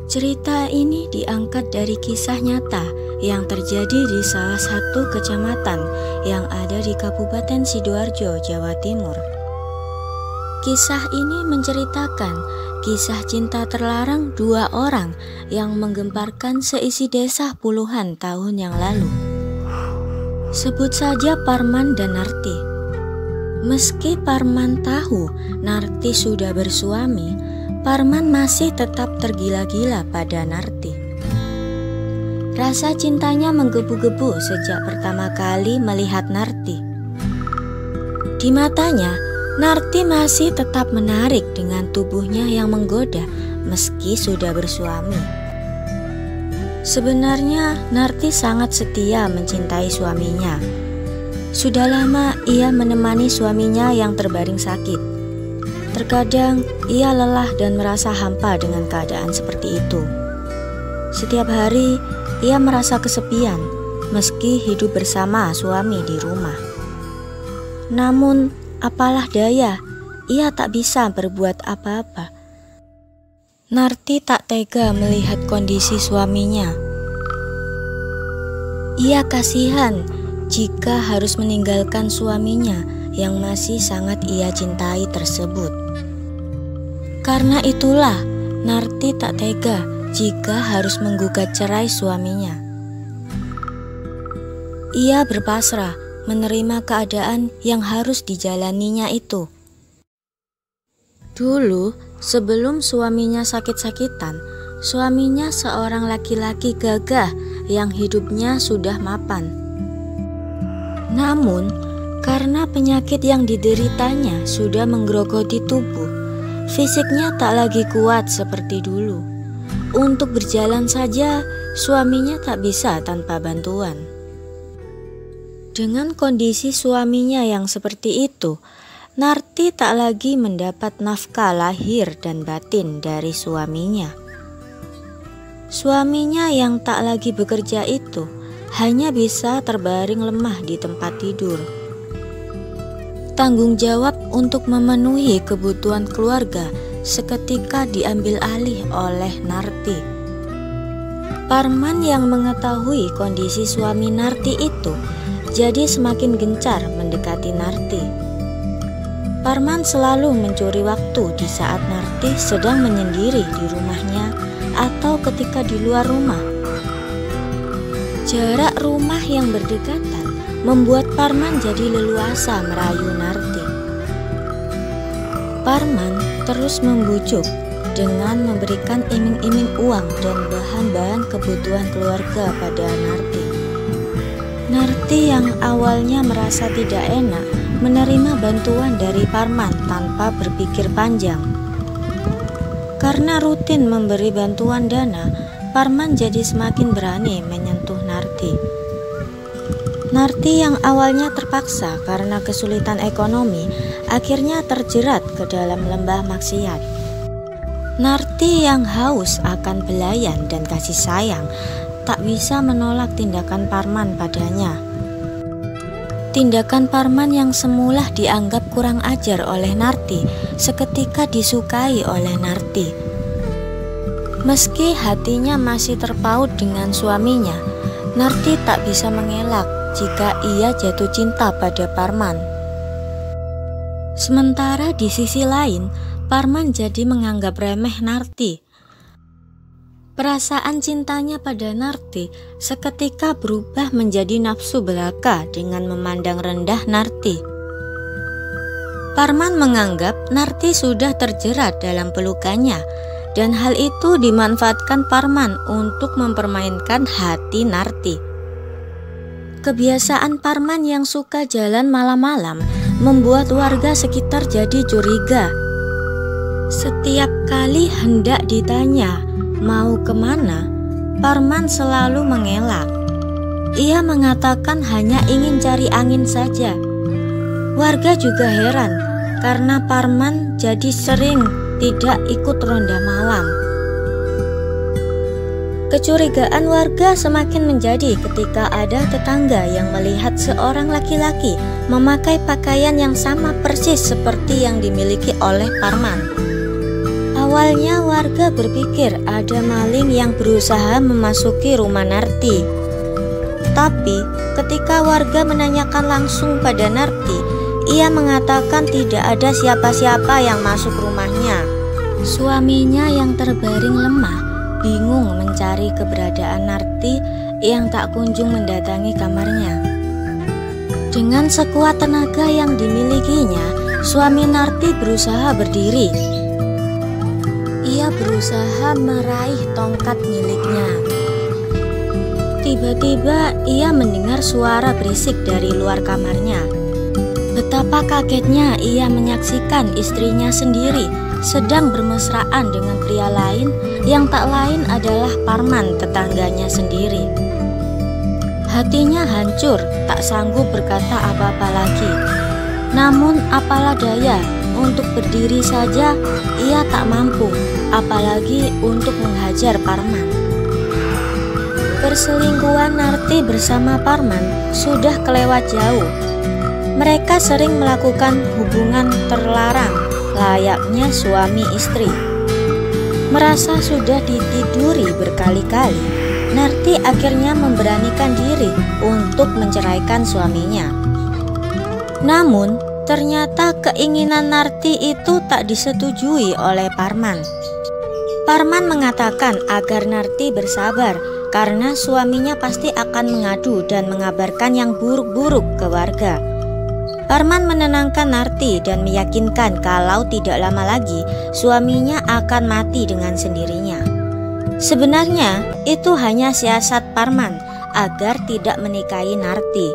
Cerita ini diangkat dari kisah nyata yang terjadi di salah satu kecamatan yang ada di Kabupaten Sidoarjo, Jawa Timur. Kisah ini menceritakan kisah cinta terlarang dua orang yang menggemparkan seisi desa puluhan tahun yang lalu. Sebut saja Parman dan Narti. Meski Parman tahu Narti sudah bersuami, Parman masih tetap tergila-gila pada Narti. Rasa cintanya menggebu-gebu sejak pertama kali melihat Narti. Di matanya, Narti masih tetap menarik dengan tubuhnya yang menggoda meski sudah bersuami. Sebenarnya Narti sangat setia mencintai suaminya. Sudah lama ia menemani suaminya yang terbaring sakit. Terkadang ia lelah dan merasa hampa dengan keadaan seperti itu. Setiap hari ia merasa kesepian meski hidup bersama suami di rumah. Namun apalah daya, ia tak bisa berbuat apa-apa. Narti tak tega melihat kondisi suaminya. Ia kasihan jika harus meninggalkan suaminya yang masih sangat ia cintai tersebut. Karena itulah Narti tak tega jika harus menggugat cerai suaminya. Ia berpasrah menerima keadaan yang harus dijalaninya itu. Dulu, sebelum suaminya sakit-sakitan, suaminya seorang laki-laki gagah yang hidupnya sudah mapan. Namun, karena penyakit yang dideritanya sudah menggerogoti tubuh, fisiknya tak lagi kuat seperti dulu. Untuk berjalan saja, suaminya tak bisa tanpa bantuan. Dengan kondisi suaminya yang seperti itu, Narti tak lagi mendapat nafkah lahir dan batin dari suaminya. Suaminya yang tak lagi bekerja itu hanya bisa terbaring lemah di tempat tidur. Tanggung jawab untuk memenuhi kebutuhan keluarga seketika diambil alih oleh Narti. Parman yang mengetahui kondisi suami Narti itu jadi semakin gencar mendekati Narti. Parman selalu mencuri waktu di saat Narti sedang menyendiri di rumahnya atau ketika di luar rumah. Jarak rumah yang berdekatan membuat Parman jadi leluasa merayu Narti. Parman terus membujuk dengan memberikan iming-iming uang dan bahan-bahan kebutuhan keluarga pada Narti. Narti yang awalnya merasa tidak enak menerima bantuan dari Parman tanpa berpikir panjang. Karena rutin memberi bantuan dana, Parman jadi semakin berani menyentuh Narti. Narti yang awalnya terpaksa karena kesulitan ekonomi, akhirnya terjerat ke dalam lembah maksiat. Narti yang haus akan belayan dan kasih sayang, tak bisa menolak tindakan Parman padanya. Tindakan Parman yang semula dianggap kurang ajar oleh Narti, seketika disukai oleh Narti. Meski hatinya masih terpaut dengan suaminya, Narti tak bisa mengelak jika ia jatuh cinta pada Parman. Sementara di sisi lain, Parman jadi menganggap remeh Narti. Perasaan cintanya pada Narti seketika berubah menjadi nafsu belaka dengan memandang rendah Narti. Parman menganggap Narti sudah terjerat dalam pelukannya, dan hal itu dimanfaatkan Parman untuk mempermainkan hati Narti. Kebiasaan Parman yang suka jalan malam-malam membuat warga sekitar jadi curiga. Setiap kali hendak ditanya mau kemana, Parman selalu mengelak. Ia mengatakan hanya ingin cari angin saja. Warga juga heran karena Parman jadi sering tidak ikut ronda malam. Kecurigaan warga semakin menjadi ketika ada tetangga yang melihat seorang laki-laki memakai pakaian yang sama persis seperti yang dimiliki oleh Parman. Awalnya warga berpikir ada maling yang berusaha memasuki rumah Narti. Tapi ketika warga menanyakan langsung pada Narti, ia mengatakan tidak ada siapa-siapa yang masuk rumahnya. Suaminya yang terbaring lemah bingung mencari keberadaan Narti yang tak kunjung mendatangi kamarnya. Dengan sekuat tenaga yang dimilikinya, suami Narti berusaha berdiri. Ia berusaha meraih tongkat miliknya. Tiba-tiba ia mendengar suara berisik dari luar kamarnya. Betapa kagetnya ia menyaksikan istrinya sendiri sedang bermesraan dengan pria lain yang tak lain adalah Parman tetangganya sendiri. Hatinya hancur, tak sanggup berkata apa-apa lagi. Namun apalah daya, untuk berdiri saja ia tak mampu, apalagi untuk menghajar Parman. Perselingkuhan Narti bersama Parman sudah kelewat jauh. Mereka sering melakukan hubungan terlarang layaknya suami istri. Merasa sudah ditiduri berkali-kali, Narti akhirnya memberanikan diri untuk menceraikan suaminya. Namun ternyata keinginan Narti itu tak disetujui oleh Parman. Parman mengatakan agar Narti bersabar karena suaminya pasti akan mengadu dan mengabarkan yang buruk-buruk ke warga. Parman menenangkan Narti dan meyakinkan kalau tidak lama lagi suaminya akan mati dengan sendirinya. Sebenarnya itu hanya siasat Parman agar tidak menikahi Narti.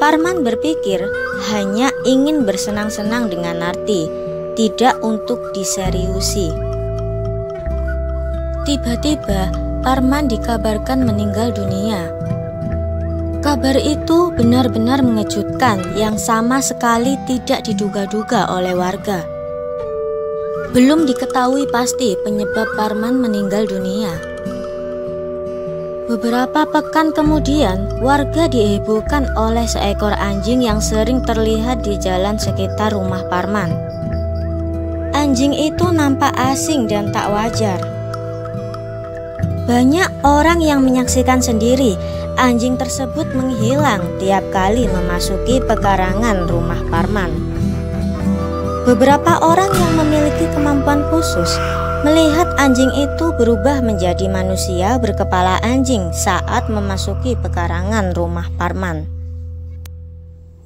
Parman berpikir hanya ingin bersenang-senang dengan Narti, tidak untuk diseriusi. Tiba-tiba Parman dikabarkan meninggal dunia. Kabar itu benar-benar mengejutkan yang sama sekali tidak diduga-duga oleh warga. Belum diketahui pasti penyebab Parman meninggal dunia. Beberapa pekan kemudian, warga dihebohkan oleh seekor anjing yang sering terlihat di jalan sekitar rumah Parman. Anjing itu nampak asing dan tak wajar. Banyak orang yang menyaksikan sendiri anjing tersebut menghilang tiap kali memasuki pekarangan rumah Parman. Beberapa orang yang memiliki kemampuan khusus melihat anjing itu berubah menjadi manusia berkepala anjing saat memasuki pekarangan rumah Parman.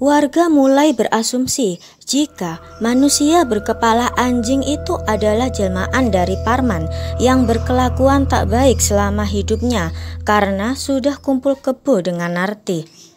Warga mulai berasumsi jika manusia berkepala anjing itu adalah jelmaan dari Parman yang berkelakuan tak baik selama hidupnya karena sudah kumpul kebo dengan Narti.